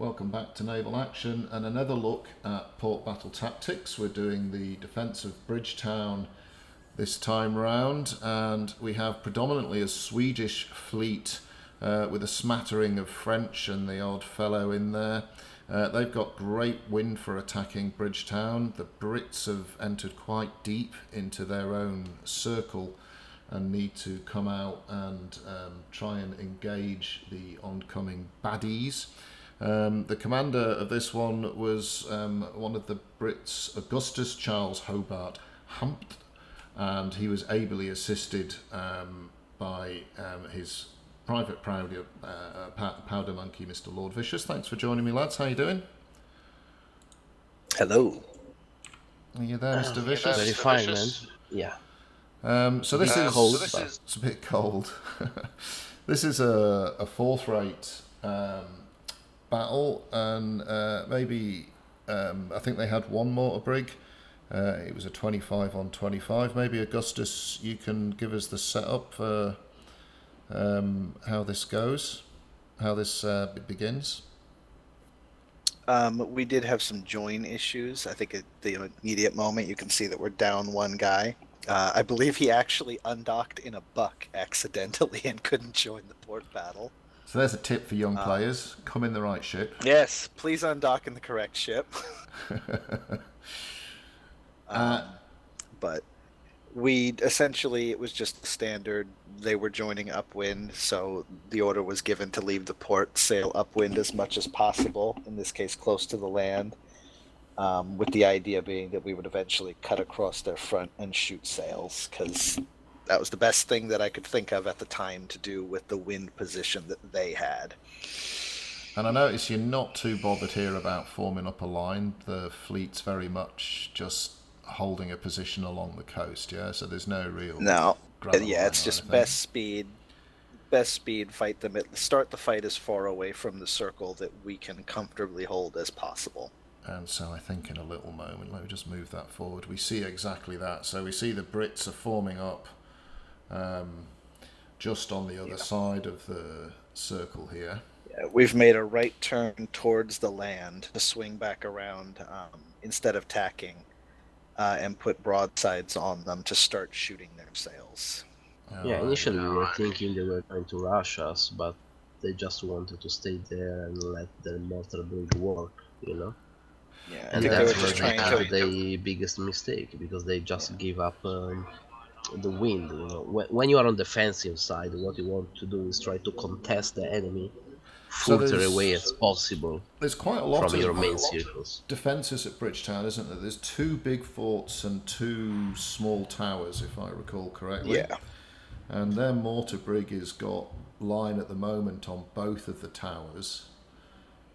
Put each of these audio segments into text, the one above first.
welcome back to Naval Action and another look at port battle tactics. We're doing the defence of Bridgetown this time round, and we have predominantly a Swedish fleet with a smattering of French and the odd fellow in there. They've got great wind for attacking Bridgetown. The Brits have entered quite deep into their own circle and need to come out and try and engage the oncoming baddies. The commander of this one was one of the Brits, Augustus Charles Hobart-Hampden, and he was ably assisted by his private powder monkey, Mr. Lord Vicious. Thanks for joining me, lads. How you doing? Hello. Are you there, Mr. Vicious? Very fine, man. Yeah. So this is cold, it's a bit cold. This is a fourth-rate battle, and maybe I think they had one mortar brig. It was a 25 on 25. Maybe Augustus, you can give us the setup for how this goes, how this begins. We did have some join issues. I think at the immediate moment you can see that we're down one guy. I believe he actually undocked in a buck accidentally and couldn't join the port battle. So there's a tip for young players. Come in the right ship. Yes, please undock in the correct ship. But we essentially, it was just standard. They were joining upwind, so the order was given to leave the port, sail upwind as much as possible, in this case close to the land, with the idea being that we would eventually cut across their front and shoot sails, because that was the best thing that I could think of at the time to do with the wind position that they had. And I notice you're not too bothered here about forming up a line. The fleet's very much just holding a position along the coast, yeah? So there's no real... No. Yeah, it's just best speed, fight them. Start the fight as far away from the circle that we can comfortably hold as possible. And so I think in a little moment, let me just move that forward. We see exactly that. So we see the Brits are forming up just on the other side of the circle here. Yeah, we've made a right turn towards the land to swing back around instead of tacking. And put broadsides on them to start shooting their sails. Yeah, initially we were thinking they were going to rush us, but they just wanted to stay there and let the mortar brig work, you know? Yeah, and that's where they had the biggest mistake, because they just give up the wind, you know? When you are on the defensive side, what you want to do is try to contest the enemy further away as possible. There's quite a lot from your main circles. Defences at Bridgetown, isn't there? There's 2 big forts and 2 small towers, if I recall correctly. Yeah. And their mortar brig has got line at the moment on both of the towers,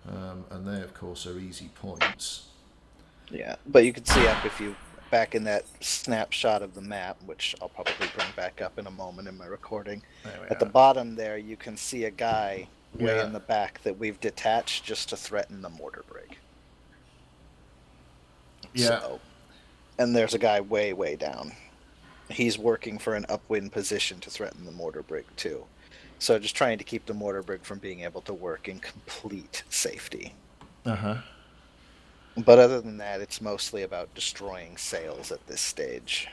and they, of course, are easy points. Yeah, but you can see up if you back in that snapshot of the map, which I'll probably bring back up in a moment in my recording. At the bottom there, you can see a guy way in the back that we've detached just to threaten the mortar brig. Yeah. So, and there's a guy way down. He's working for an upwind position to threaten the mortar brig too. So just trying to keep the mortar brig from being able to work in complete safety. Uh-huh. But other than that, it's mostly about destroying sails at this stage.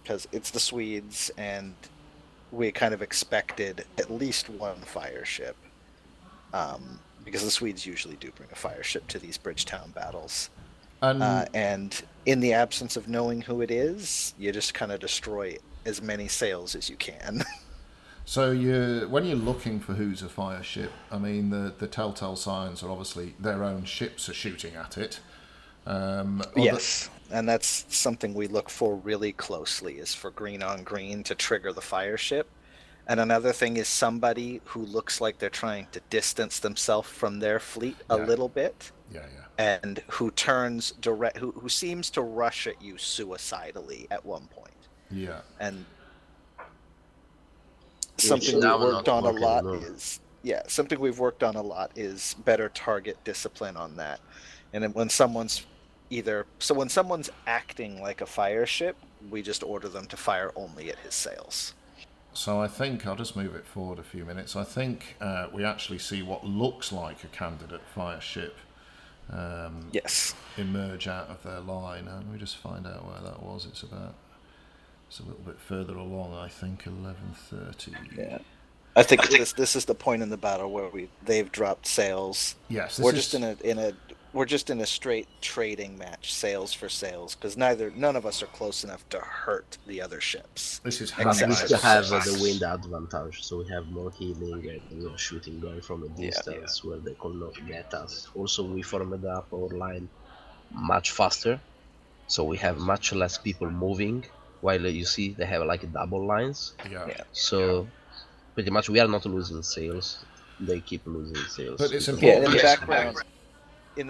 Because it's the Swedes, and we kind of expected at least one fire ship, because the Swedes usually do bring a fire ship to these Bridgetown battles. And in the absence of knowing who it is, you just kind of destroy as many sails as you can. So when you're looking for who's a fire ship, I mean, the telltale signs are obviously their own ships are shooting at it. Yes, and that's something we look for really closely, is for green on green to trigger the fire ship. And another thing is somebody who looks like they're trying to distance themselves from their fleet a little bit. Yeah. And who turns direct, who seems to rush at you suicidally at one point. Yeah. And something we've worked on a lot is better target discipline on that. And then when someone's acting like a fire ship, we just order them to fire only at his sails. So I think I'll just move it forward a few minutes. I think we actually see what looks like a candidate fire ship Yes. emerge out of their line. And let me just find out where that was. It's a little bit further along, I think, 11:30. Yeah. I think this is the point in the battle where they've dropped sails. Yes, We're just in a straight trading match, sails for sails, because none of us are close enough to hurt the other ships. This is But we Except still for have six. the wind advantage, so we have more healing and we are shooting going from a distance where they could not get us. Also, we formed up our line much faster, so we have much less people moving. While you see they have like double lines, Yeah. so pretty much we are not losing sails. They keep losing sails. But it's because important. In the Yes.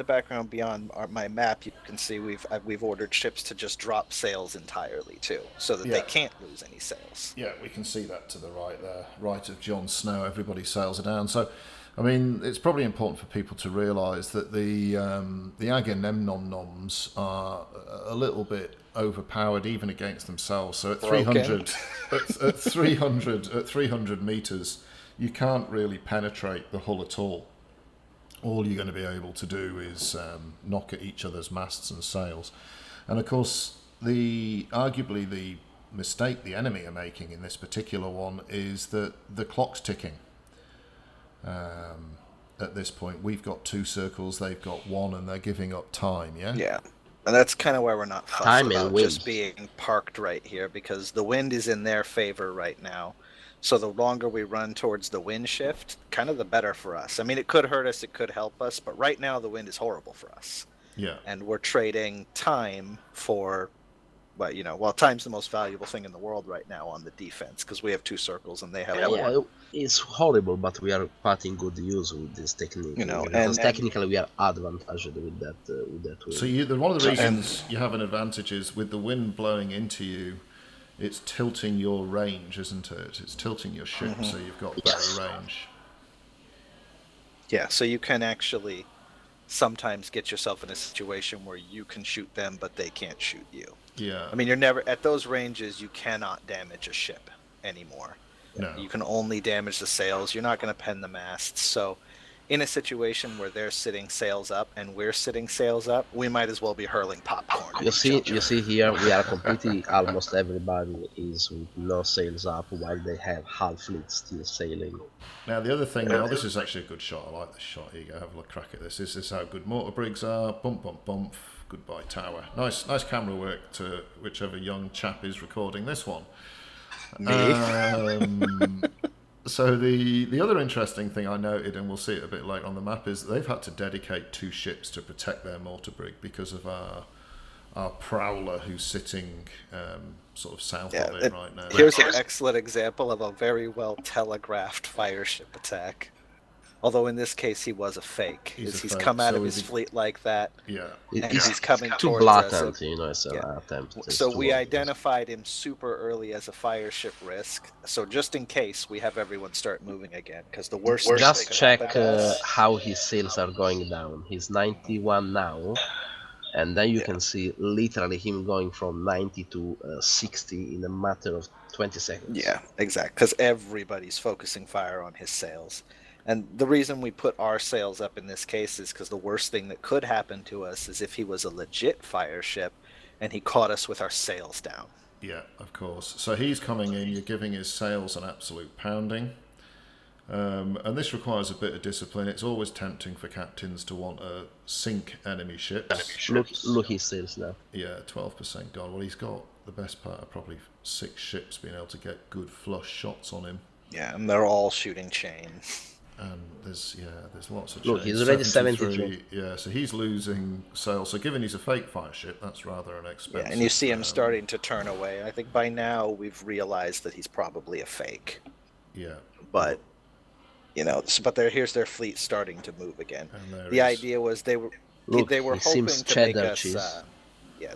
background, beyond my map, you can see we've ordered ships to just drop sails entirely too, so that they can't lose any sails. Yeah, we can see that to the right there, right of Jon Snow. Everybody's sails are down. So, I mean, it's probably important for people to realise that the Agamemnon-noms are a little bit overpowered even against themselves. So at 300, at 300 meters, you can't really penetrate the hull at all. All you're going to be able to do is knock at each other's masts and sails. And of course, arguably the mistake the enemy are making in this particular one is that the clock's ticking. At this point, we've got 2 circles, they've got 1, and they're giving up time. Yeah. And that's kind of why we're not fussed Time and about wind. just being parked right here, because the wind is in their favor right now. So the longer we run towards the wind shift, kind of the better for us. I mean, it could hurt us, it could help us, but right now the wind is horrible for us. Yeah. And we're trading time for, well, time's the most valuable thing in the world right now on the defense, because we have 2 circles and they have 1. Yeah, it's horrible, but we are putting good use with this technique. Because technically we are advantaged with that way. So one of the reasons you have an advantage is with the wind blowing into you, it's tilting your range, isn't it? It's tilting your ship, so you've got better range. Yeah, so you can actually sometimes get yourself in a situation where you can shoot them, but they can't shoot you. Yeah. I mean, you're never at those ranges. You cannot damage a ship anymore. No. You can only damage the sails. You're not going to pen the masts. So, in a situation where they're sitting sails up and we're sitting sails up, we might as well be hurling popcorn. You see here, we are completely, almost everybody is with no sails up, while they have half fleet still sailing. Now the other thing, this is actually a good shot. I like this shot. Here you go, have a crack at this. This is how good mortar brigs are. Bump, bump, bump. Goodbye tower. Nice camera work to whichever young chap is recording this one. Me. So the other interesting thing I noted, and we'll see it a bit later on the map, is that they've had to dedicate 2 ships to protect their mortar brig because of our prowler who's sitting sort of south of it right now. Here's an excellent example of a very well telegraphed fire ship attack. Although in this case he was a fake. He's come out of his fleet like that. Yeah. And he's coming too towards blatant, us. it's an attempt. So we identified him super early as a fire ship risk. So just in case, we have everyone start moving again, because the worst. Just check how his sails are going down. He's 91 now, and then you can see literally him going from 90 to 60 in a matter of 20 seconds. Yeah, exactly. Because everybody's focusing fire on his sails. And the reason we put our sails up in this case is because the worst thing that could happen to us is if he was a legit fire ship and he caught us with our sails down. Yeah, of course. So he's coming in, you're giving his sails an absolute pounding. And this requires a bit of discipline. It's always tempting for captains to want to sink enemy ships. Look his sails now. Yeah, 12% gone. Well, he's got the best part of probably 6 ships being able to get good flush shots on him. Yeah, and they're all shooting chain. And there's lots of Look, chains. he's already 73. Yeah, so he's losing sails. So given he's a fake fire ship, that's rather an expensive. Yeah, and you see him starting to turn away. I think by now we've realized that he's probably a fake. Yeah. But here's their fleet starting to move again. The idea was they were hoping to make us.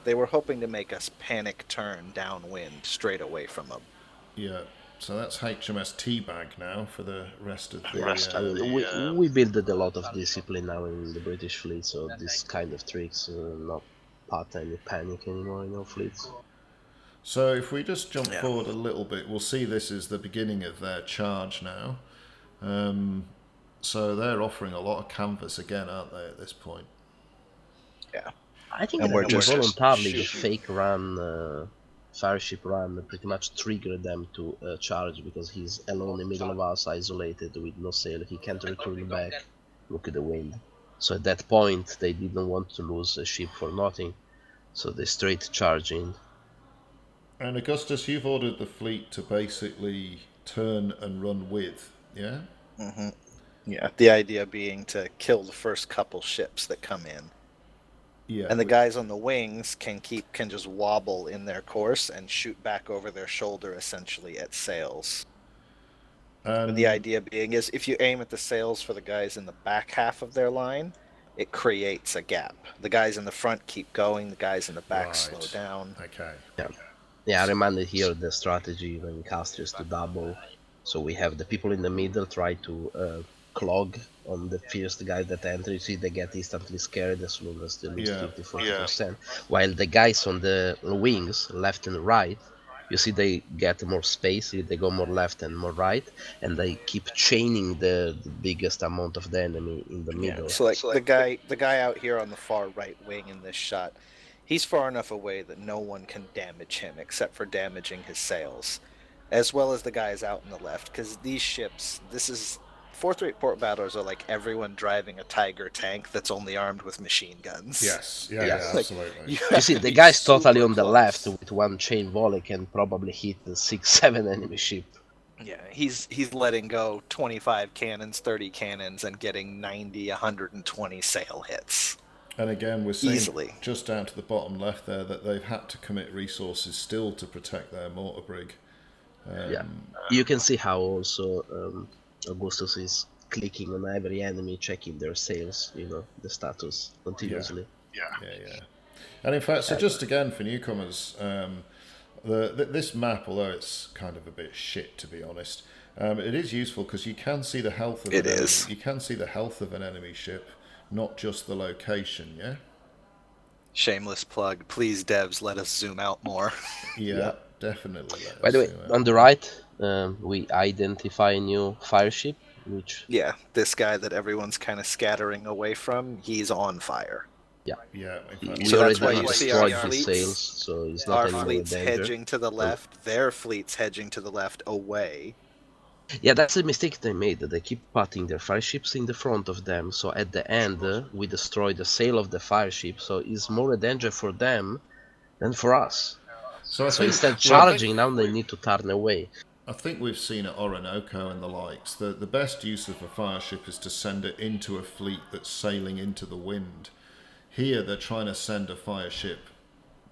They were hoping to make us panic turn downwind straight away from them. Yeah. So that's HMS Teabag now for the rest of the... we built a lot of discipline now in the British fleet, so this kind of tricks not part any panic anymore in our fleets. So if we just jump forward a little bit, we'll see this is the beginning of their charge now. So they're offering a lot of canvas again, aren't they, at this point? Yeah. I think And that we're just involuntarily the shooting. fake run, fireship run, pretty much triggered them to charge because he's alone in the middle of us, isolated with no sail. He can't return back. Look at the wind. So at that point, they didn't want to lose a ship for nothing, so they straight charge in. And Augustus, you've ordered the fleet to basically turn and run with, yeah? Mm-hmm. Yeah. The idea being to kill the first couple ships that come in. Yeah. And the guys on the wings can just wobble in their course and shoot back over their shoulder, essentially at sails. And the idea being is if you aim at the sails for the guys in the back half of their line, it creates a gap. The guys in the front keep going, the guys in the back slow down. Okay. Yeah, I reminded here the strategy when casters to double. So we have the people in the middle try to clog on the first guy that enter. You see, they get instantly scared as soon as they lose 50-40%. While the guys on the wings, left and right, you see they get more space, they go more left and more right, and they keep chaining the biggest amount of the enemy in the middle. So like the guy out here on the far right wing in this shot, he's far enough away that no one can damage him except for damaging his sails, as well as the guys out in the left, because these ships, this is fourth rate port battlers are like everyone driving a Tiger tank that's only armed with machine guns. Yes, Like, absolutely. you see, the guy's totally on the left with one chain volley can probably hit the 6-7 enemy ship. Yeah, he's letting go 25 cannons, 30 cannons, and getting 90, 120 sail hits. And again, we're seeing easily just down to the bottom left there that they've had to commit resources still to protect their mortar brig. You can see how also Augustus is clicking on every enemy, checking their sails, the status continuously. Yeah. And in fact, so just again for newcomers, this map, although it's kind of a bit shit to be honest, it is useful because you can see the health of you can see the health of an enemy ship, not just the location. Yeah. Shameless plug. Please, devs, let us zoom out more. Yeah. Definitely. By the way, on the right, we identify a new fire ship, which... Yeah, this guy that everyone's kind of scattering away from, he's on fire. Yeah. So that's why you see our fleets, sails, so he's not our anymore fleet's danger. hedging to the left, their fleet's hedging to the left away. Yeah, that's the mistake they made, that they keep putting their fire ships in the front of them, so at the end we destroy the sail of the fire ship, so it's more a danger for them than for us. So instead of charging, now they need to turn away. I think we've seen at Orinoco and the likes, the best use of a fire ship is to send it into a fleet that's sailing into the wind. Here they're trying to send a fire ship,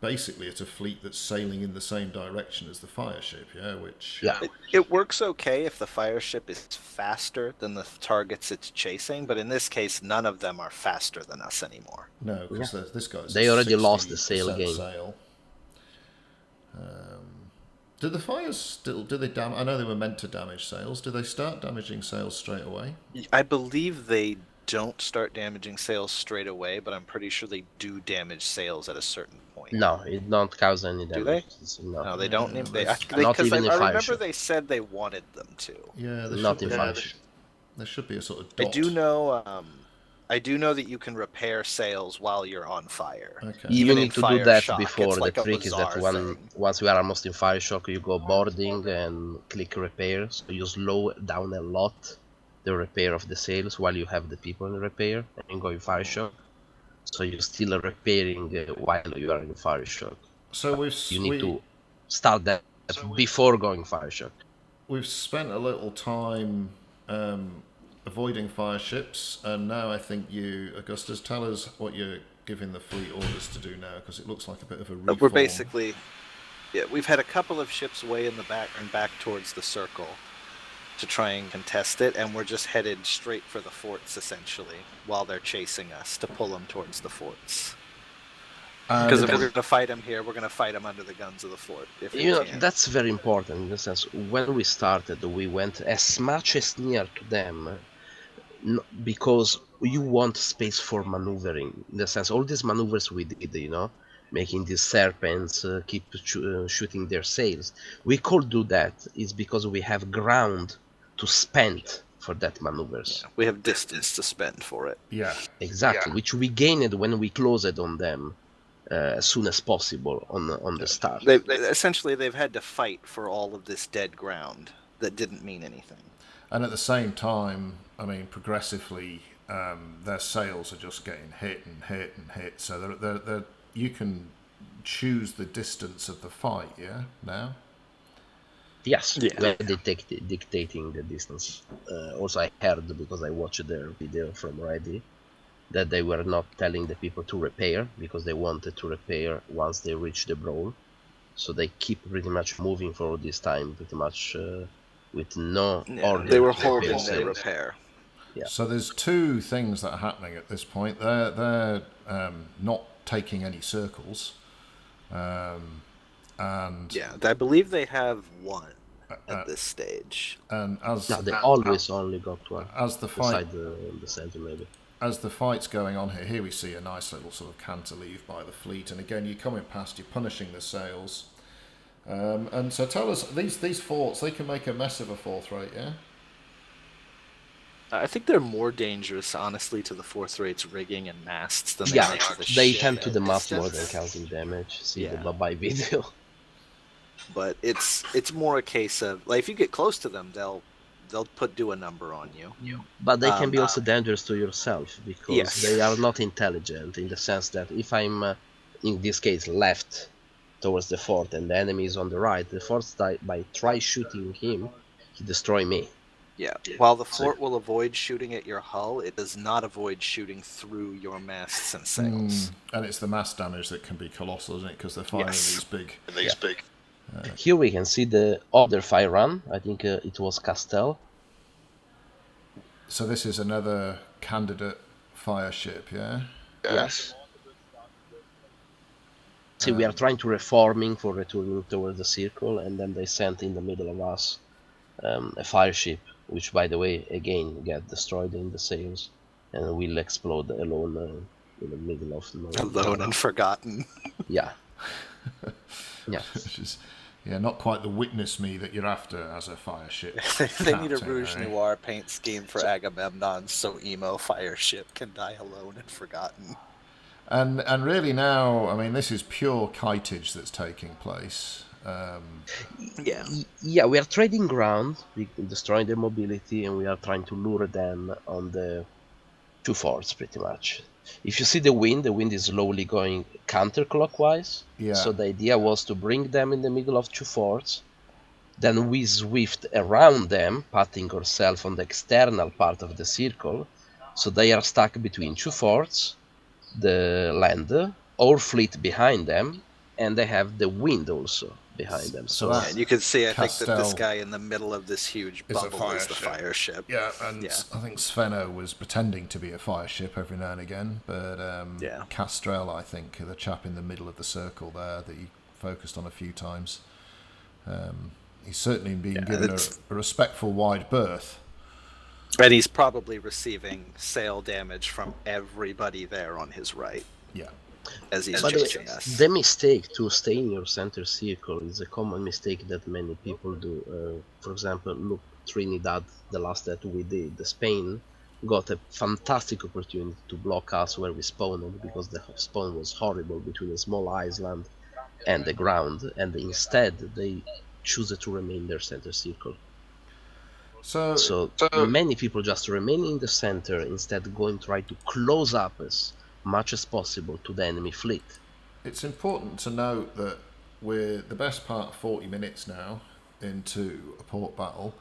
basically it's a fleet that's sailing in the same direction as the fire ship, which... Yeah. It works okay if the fire ship is faster than the targets it's chasing, but in this case, none of them are faster than us anymore. No, because this guy's... They already lost the sail game. Did the fires still... Did they damage... I know they were meant to damage sails. Did they start damaging sails straight away? I believe they don't start damaging sails straight away, but I'm pretty sure they do damage sails at a certain point. No, it don't cause any damage. Do they? No, they don't. Not even in I fire remember ship. they said they wanted them to. Yeah, not in fire ship. There should be a sort of dot. I do know that you can repair sails while you're on fire. Okay. You need to do that shock. before. It's like the a trick is that bizarre once we are almost in fire shock, you go boarding and click repair. So you slow down a lot the repair of the sails while you have the people in repair, and you go in fire shock. So you're still repairing while you are in fire shock. So you need to start that before going fire shock. We've spent a little time avoiding fire ships, and now I think you, Augustus, tell us what you're giving the fleet orders to do now, because it looks like a bit of a reform. We're basically, we've had a couple of ships way in the back and back towards the circle to try and contest it, and we're just headed straight for the forts essentially while they're chasing us to pull them towards the forts. Because if we're going to fight them here, we're going to fight them under the guns of the fort. That's very important in the sense, when we started, we went as much as near to them because you want space for maneuvering. In the sense, all these maneuvers we did, making these serpents keep shooting their sails. We could do that is because we have ground to spend for that maneuvers. We have distance to spend for it. Yeah. Exactly, which we gained when we closed on them as soon as possible on the start. They've had to fight for all of this dead ground that didn't mean anything. And at the same time, I mean, progressively, their sails are just getting hit and hit and hit. So they're you can choose the distance of the fight, yeah, now? Yes, we're dictating the distance. Also, I heard, because I watched their video from Ready, that they were not telling the people to repair, because they wanted to repair once they reach the brawl. So they keep pretty much moving for this time, pretty much with no order. They were holding their repair. Yeah. So there's two things that are happening at this point. They're not taking any circles. And I believe they have one at this stage. And they always only got one. As the fight, the center maybe. As the fight's going on here we see a nice little sort of cantilever by the fleet, and again you're coming past, you're punishing the sails. And so tell us, these forts, they can make a mess of a fourth rate, yeah? I think they're more dangerous, honestly, to the fourth rate's rigging and masts than they are to the they ship. tend to the mast more than counting damage. See the bye-bye video. But it's more a case of, like, if you get close to them, they'll do a number on you. But they can be also dangerous to yourself, because they are not intelligent, in the sense that if I'm in this case left towards the fort and the enemy is on the right, the fort by try shooting him, he destroy me. Yeah, while the fort will avoid shooting at your hull, it does not avoid shooting through your masts and sails. And it's the mass damage that can be colossal, isn't it? Because they're firing these big. Here we can see the other fire run. I think it was Castel. So this is another candidate fire ship, yeah? Yes. See, we are trying to reforming for returning towards the circle, and then they sent in the middle of us a fire ship, which, by the way, again get destroyed in the sails, and will explode alone in the middle of the alone and forgotten. Yeah. Yeah. Which is, not quite the witness me that you're after as a fire ship. They need a Rouge Noir paint scheme for Agamemnon, so emo fire ship can die alone and forgotten. And really now, I mean, this is pure kitage that's taking place. Yeah, we are trading ground, destroying their mobility, and we are trying to lure them on the two forts, pretty much. If you see the wind is slowly going counterclockwise. Yeah. So the idea was to bring them in the middle of two forts, then we swift around them, putting ourselves on the external part of the circle, so they are stuck between two forts, the land, our fleet behind them, and they have the wind also behind them. So and you can see, I think that this guy in the middle of this huge bubble is the fire ship. Yeah, and I think Sveno was pretending to be a fire ship every now and again, but Castrel, I think, the chap in the middle of the circle there that he focused on a few times, he's certainly been given a respectful wide berth. And he's probably receiving sail damage from everybody there on his right. Yeah. As he's chasing us. The mistake to stay in your center circle is a common mistake that many people do. For example, look, Trinidad, the last that we did, Spain got a fantastic opportunity to block us where we spawned, because the spawn was horrible between a small island and the ground, and instead they choose to remain in their center circle. So many people just remain in the center, instead going try to close up as much as possible to the enemy fleet. It's important to note that we're the best part of 40 minutes now into a port battle,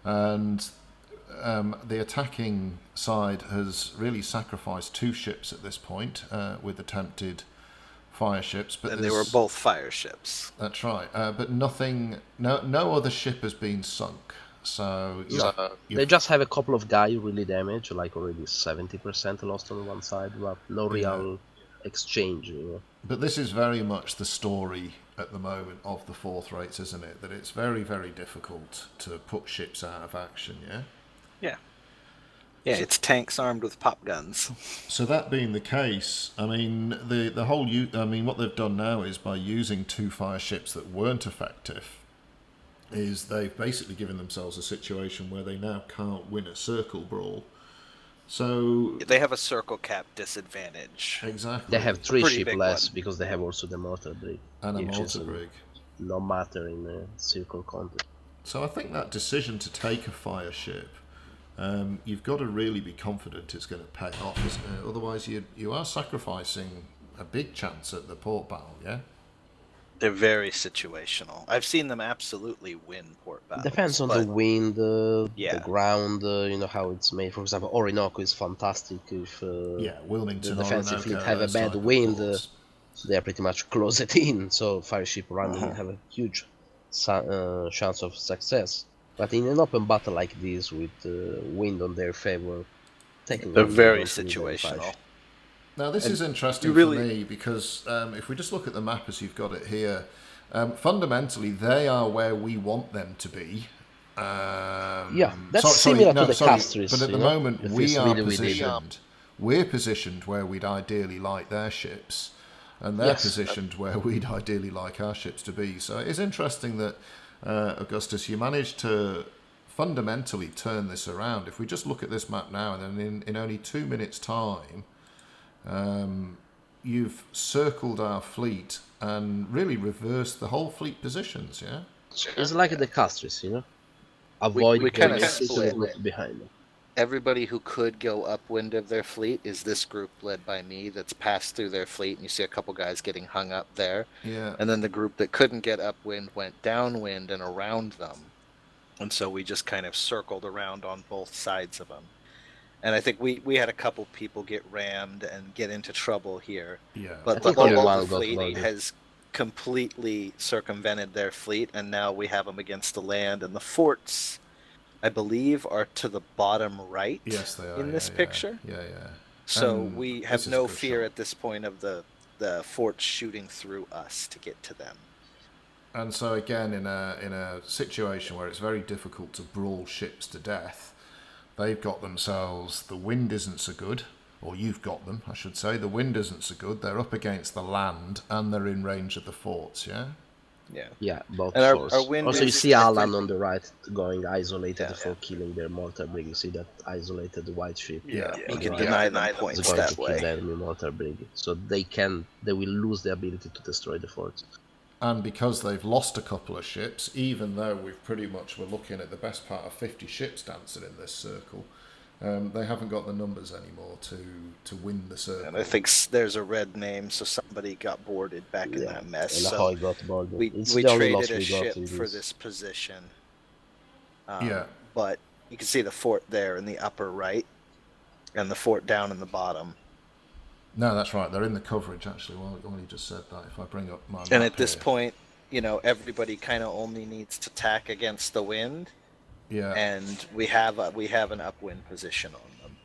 and the attacking side has really sacrificed two ships at this point with attempted fire ships. But and they were both fire ships. That's right. But no other ship has been sunk. So they just have a couple of guys really damaged, like already 70% lost on one side, but no real exchange. But this is very much the story at the moment of the fourth rates, isn't it? That it's very, very difficult to put ships out of action. Yeah. Yeah, it's tanks armed with pop guns. So that being the case, I mean, the whole I mean, what they've done now is by using 2 fire ships that weren't effective, is they've basically given themselves a situation where they now can't win a circle brawl. So They have a circle cap disadvantage. exactly, They have 3 pretty ship big less one. because they have also the mortar brig, and a which is mortar brig. no matter in the circle contest. So I think that decision to take a fire ship, you've got to really be confident it's going to pay off, isn't it? Otherwise, you are sacrificing a big chance at the port battle, yeah? They're very situational. I've seen them absolutely win port battles. Depends on the wind, yeah. the ground, how it's made. For example, Orinoco is fantastic if Wilmington, the defensive Orinoco, fleet have a those bad type of wind. ports. They are pretty much closed in, so fire ship running have a huge chance of success. But in an open battle like this, with wind on their favor, taking they're on, very don't need any fire situational. ship. Now, this is interesting really- for me because if we just look at the map as you've got it here, fundamentally they are where we want them to be. That's similar to the sorry, Castries. but at the you know, moment the we first are video we did. positioned. We're positioned where we'd ideally like their ships, and they're Yes. positioned where we'd ideally like our ships to be. So it is interesting that Augustus, you managed to fundamentally turn this around. If we just look at this map now, and then in only 2 minutes' time, you've circled our fleet and really reversed the whole fleet positions, yeah? It's like the Castries, you know. Avoid we kinda going split. behind them. Everybody who could go upwind of their fleet is this group led by me that's passed through their fleet, and you see a couple guys getting hung up there. Yeah. And then the group that couldn't get upwind went downwind and around them. And so we just kind of circled around on both sides of them. And I think we had a couple people get rammed and get into trouble here. Yeah. But the whole fleet has completely circumvented their fleet, and now we have them against the land. And the forts, I believe, are to the bottom right. Yes, they are in this picture. Yeah. So And we this have is a no good fear shot. at this point of the forts shooting through us to get to them. And so again, in a situation where it's very difficult to brawl ships to death, they've got themselves, the wind isn't so good, or you've got them, I should say. The wind isn't so good. They're up against the land, and they're in range of the forts, yeah? Yeah, both And shores. our wind Also, you is see Alan different. on the right going isolated Yeah, for killing their mortar brig. You see that isolated white ship. Yeah. You on can the deny right. them It's points going that to kill way. the enemy mortar brig, so they will lose the ability to destroy the forts. And because they've lost a couple of ships, even though we're looking at the best part of 50 ships dancing in this circle, they haven't got the numbers anymore to win the circle. And I think there's a red name, so somebody got boarded back in that mess. And So how got boarded. we traded a ship for this position. But you can see the fort there in the upper right, and the fort down in the bottom. No, that's right. They're in the coverage, actually, while you just said that. If I bring up my And map at this here. point, everybody kind of only needs to tack against the wind. Yeah. And we have an upwind position on them.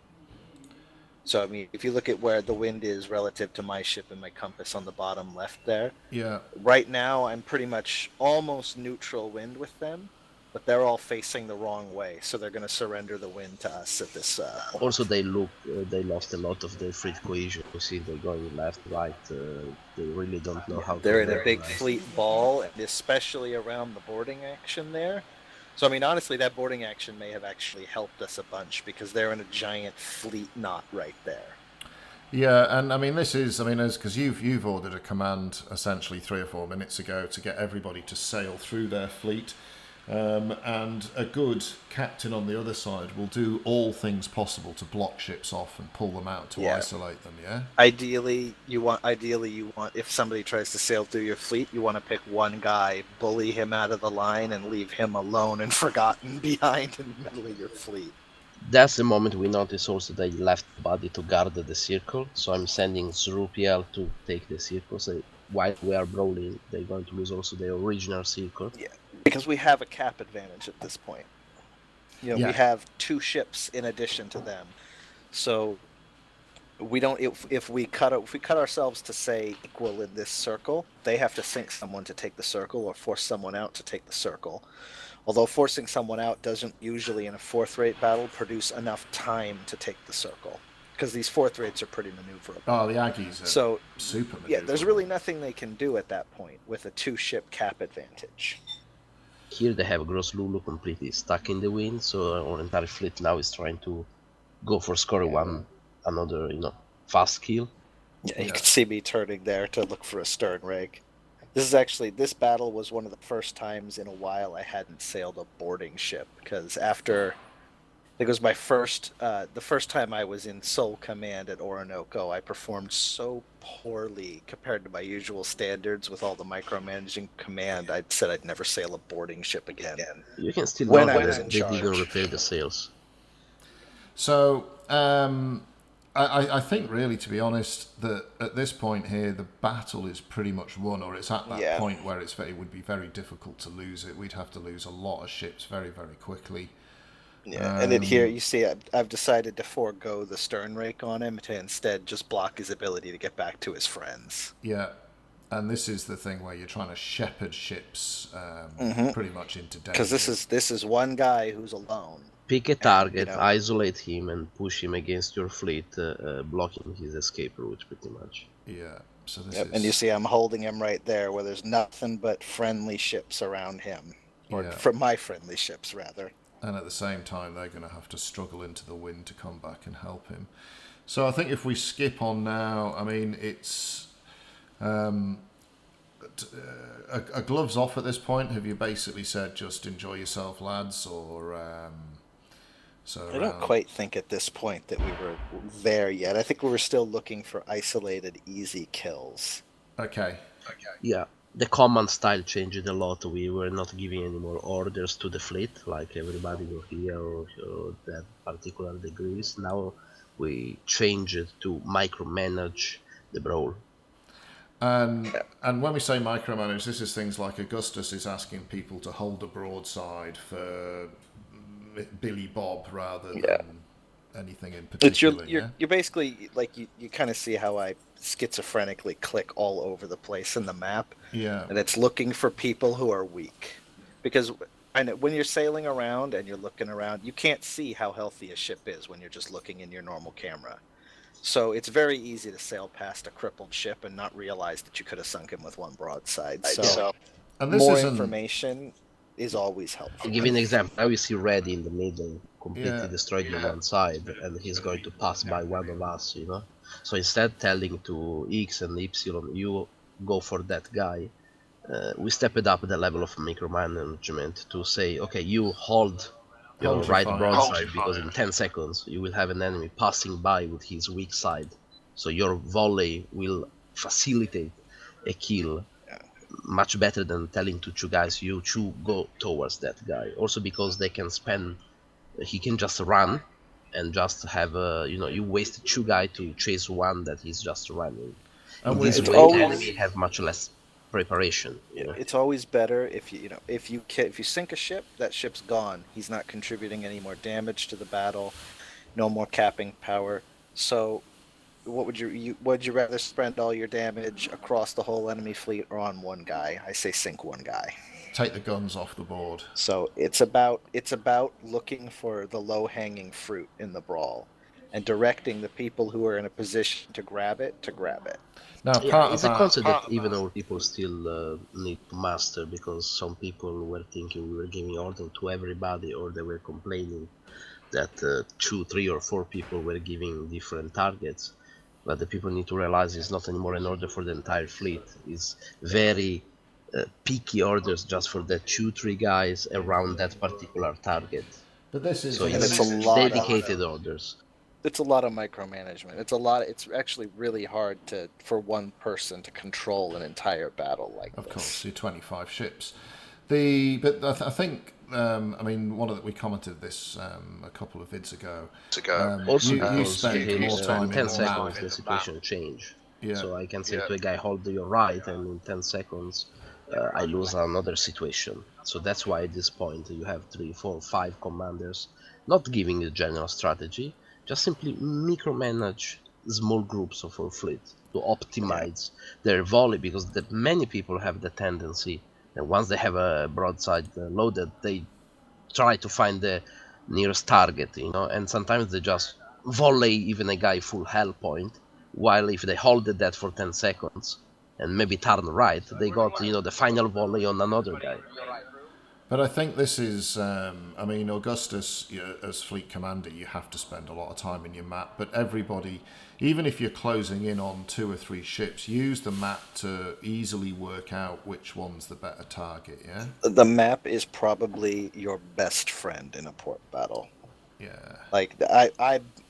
So I mean, if you look at where the wind is relative to my ship and my compass on the bottom left there, Yeah. right now I'm pretty much almost neutral wind with them, but they're all facing the wrong way, so they're going to surrender the wind to us at this point. Also, they lost a lot of their fleet cohesion. You see, they're going left, right. They really don't know how. They're in a big organize. fleet ball, and especially around the boarding action there. So I mean, honestly, that boarding action may have actually helped us a bunch because they're in a giant fleet knot right there. Yeah, and I mean because you've ordered a command essentially 3 or 4 minutes ago to get everybody to sail through their fleet, and a good captain on the other side will do all things possible to block ships off and pull them out to isolate them. Yeah. Ideally, you want if somebody tries to sail through your fleet, you want to pick one guy, bully him out of the line, and leave him alone and forgotten behind in the middle of your fleet. That's the moment we notice also they left body to guard the circle. So I'm sending Zrupiel to take the circle. So while we are brawling, they're going to lose also their original circle. Yeah, because we have a cap advantage at this point. We have 2 ships in addition to them, so we don't. If we cut ourselves to say equal in this circle, they have to sink someone to take the circle or force someone out to take the circle. Although forcing someone out doesn't usually, in a fourth rate battle, produce enough time to take the circle, because these fourth rates are pretty maneuverable. Oh, the Aggies are So, super maneuverable. yeah, there's really nothing they can do at that point with a 2-ship cap advantage. Here they have Gross Lulu completely stuck in the wind, so our entire fleet now is trying to go for score another, fast kill. Yeah, you can see me turning there to look for a stern rig. This battle was one of the first times in a while I hadn't sailed a boarding ship, because after, I think it was the first time I was in sole command at Orinoco, I performed so poorly compared to my usual standards with all the micromanaging command, I said I'd never sail a boarding ship again. You can still When notice I was that in they charge. didn't repair the sails. So, I think really, to be honest, that at this point here, the battle is pretty much won, or it's at that point where it would be very difficult to lose it. We'd have to lose a lot of ships very, very quickly. Yeah, and then here you see I've decided to forego the stern rake on him to instead just block his ability to get back to his friends. Yeah, and this is the thing where you're trying to shepherd ships pretty much into danger. Because this is one guy who's alone. Pick a target, isolate him, and push him against your fleet, blocking his escape route, pretty much. Yeah, so this is... And you see I'm holding him right there, where there's nothing but friendly ships around him. Or from my friendly ships, rather. And at the same time, they're going to have to struggle into the wind to come back and help him. So I think if we skip on now, I mean, it's... a gloves off at this point. Have you basically said, just enjoy yourself, lads, or... I don't quite think at this point that we were there yet. I think we were still looking for isolated, easy kills. Okay. Yeah, the command style changed a lot. We were not giving any more orders to the fleet, like everybody will here or that particular degrees. Now we changed it to micromanage the brawl. And when we say micromanage, this is things like Augustus is asking people to hold a broadside for Billy Bob rather than anything in particular. You're basically, like, you kind of see how I schizophrenically click all over the place in the map. Yeah. And it's looking for people who are weak. Because when you're sailing around and you're looking around, you can't see how healthy a ship is when you're just looking in your normal camera. So it's very easy to sail past a crippled ship and not realize that you could have sunk him with one broadside. So and this more information is always helpful. I'll give you an example. Now you see Red in the middle, completely destroyed on one side, and he's going to pass by one of us, So instead telling to X and Y, you go for that guy, we stepped up the level of micromanagement to say, okay, you hold your right broadside, because in 10 seconds you will have an enemy passing by with his weak side. So your volley will facilitate a kill much better than telling to two guys, you two go towards that guy. Also because they can he can just run and just have you waste two guys to chase one that is just running. And this way the enemy have much less preparation. It's always better if you sink a ship, that ship's gone. He's not contributing any more damage to the battle, no more capping power. So would you rather spend all your damage across the whole enemy fleet or on one guy? I say sink one guy. Take the guns off the board. So it's about looking for the low-hanging fruit in the brawl and directing the people who are in a position to grab it. Now, it's a concept that even our people still need to master, because some people were thinking we were giving order to everybody, or they were complaining that 2, 3, or 4 people were giving different targets. But the people need to realize it's not anymore an order for the entire fleet. It's very picky orders just for the 2, 3 guys around that particular target. But this is it's dedicated orders. It's a lot of micromanagement. It's actually really hard for one person to control an entire battle like this. Of course, you're 25 ships. But I think we commented this a couple of vids ago. Also, you spent more time in 10 seconds the situation change. Yeah. So I can say to a guy, hold your right, and in 10 seconds I lose another situation. So that's why at this point you have 3, 4, 5 commanders not giving a general strategy, just simply micromanage small groups of our fleet to optimize their volley, because many people have the tendency that once they have a broadside loaded, they try to find the nearest target, and sometimes they just volley even a guy full health point, while if they hold that for 10 seconds and maybe turn right, they got, the final volley on another guy. But I think this is, Augustus, as fleet commander, you have to spend a lot of time in your map. But everybody, even if you're closing in on 2 or 3 ships, use the map to easily work out which one's the better target, yeah? The map is probably your best friend in a port battle. Yeah. Like,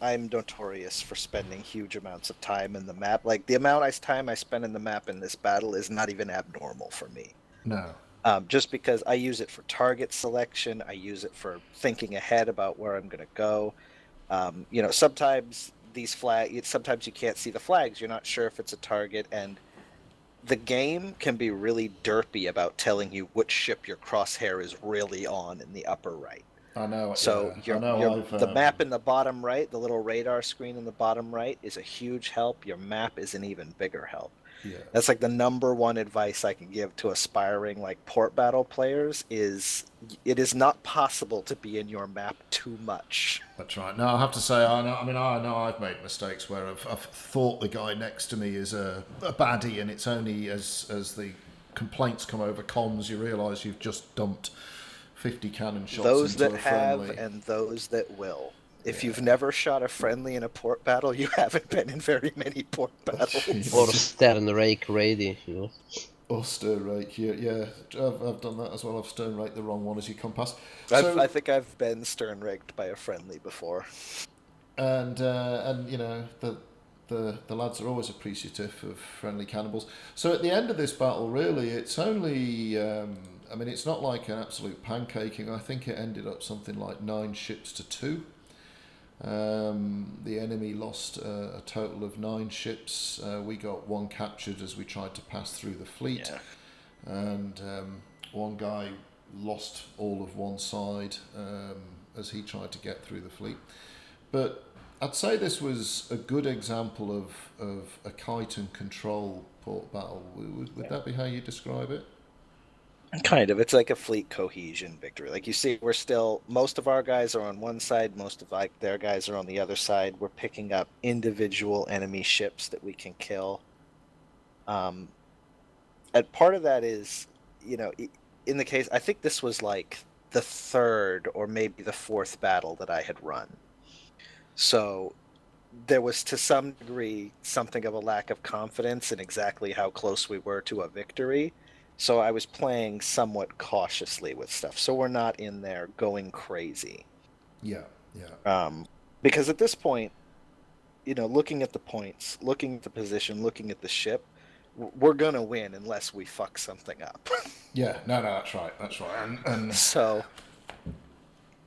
I'm notorious for spending huge amounts of time in the map. Like, the amount of time I spend in the map in this battle is not even abnormal for me. No. Just because I use it for target selection, I use it for thinking ahead about where I'm going to go. Sometimes sometimes you can't see the flags. You're not sure if it's a target, and the game can be really derpy about telling you which ship your crosshair is really on in the upper right. I know. So the map in the bottom right, the little radar screen in the bottom right, is a huge help. Your map is an even bigger help. Yeah. That's like the number one advice I can give to aspiring port battle players is it is not possible to be in your map too much. That's right. No, I have to say, I know I've made mistakes where I've thought the guy next to me is a baddie, and it's only as the complaints come over comms you realise you've just dumped 50 cannon shots those into that a friendly. have and those that will. If you've never shot a friendly in a port battle, you haven't been in very many port battles. Or stern rake ready, Or stern rake, yeah. I've done that as well. I've stern raked the wrong one as you come past. I think I've been stern raked by a friendly before. And the lads are always appreciative of friendly cannibals. So at the end of this battle, really, it's only... it's not like an absolute pancaking. I think it ended up something like 9 ships to 2. The enemy lost a total of 9 ships. We got 1 captured as we tried to pass through the fleet. Yeah. And one guy lost all of one side as he tried to get through the fleet. But I'd say this was a good example of a kite and control port battle. Would that be how you describe it? Kind of. It's like a fleet cohesion victory. Like you see, most of our guys are on one side, most of their guys are on the other side. We're picking up individual enemy ships that we can kill. And part of that is, in the case, I think this was like the 3rd or maybe the 4th battle that I had run. So there was to some degree something of a lack of confidence in exactly how close we were to a victory. So I was playing somewhat cautiously with stuff. So we're not in there going crazy. Yeah. Because at this point, looking at the points, looking at the position, looking at the ship, we're going to win unless we fuck something up. Yeah, no, that's right. And so,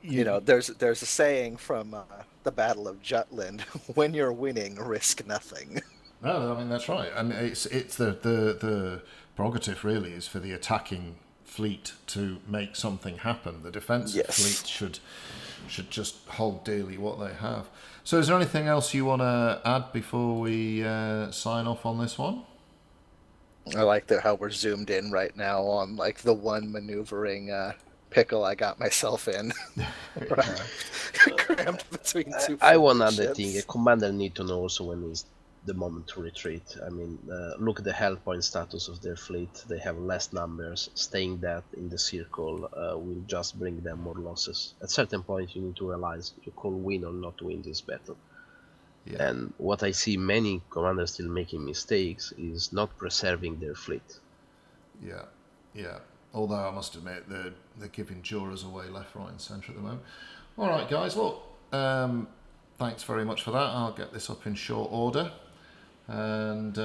there's a saying from the Battle of Jutland, when you're winning, risk nothing. No, that's right. And it's the prerogative really is for the attacking fleet to make something happen. The defensive fleet should just hold dearly what they have. So is there anything else you want to add before we sign off on this one? I like how we're zoomed in right now on the one maneuvering pickle I got myself in. Crammed between 2 I want another thing. A commander need to know also when is the moment to retreat. Look at the health point status of their fleet. They have less numbers. Staying that in the circle will just bring them more losses. At certain point you need to realize you call win or not win this battle. Yeah. And what I see many commanders still making mistakes is not preserving their fleet. Yeah. Although I must admit they're giving jurors away left, right and centre at the moment. Alright guys, look, thanks very much for that. I'll get this up in short order. And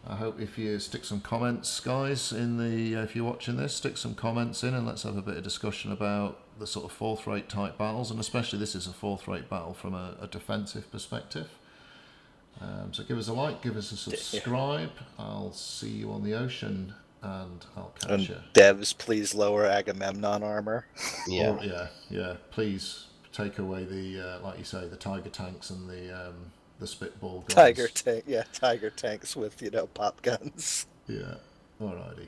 I hope if you stick some comments, guys, if you're watching this, stick some comments in and let's have a bit of discussion about the sort of 4th-rate type battles, and especially this is a 4th-rate battle from a defensive perspective. So give us a like, give us a subscribe. I'll see you on the ocean, and I'll catch you. Devs, please lower Agamemnon armor. Yeah. Please take away the, like you say, the Tiger tanks and the spitball guns. Tiger tanks with pop guns. Yeah. Alrighty.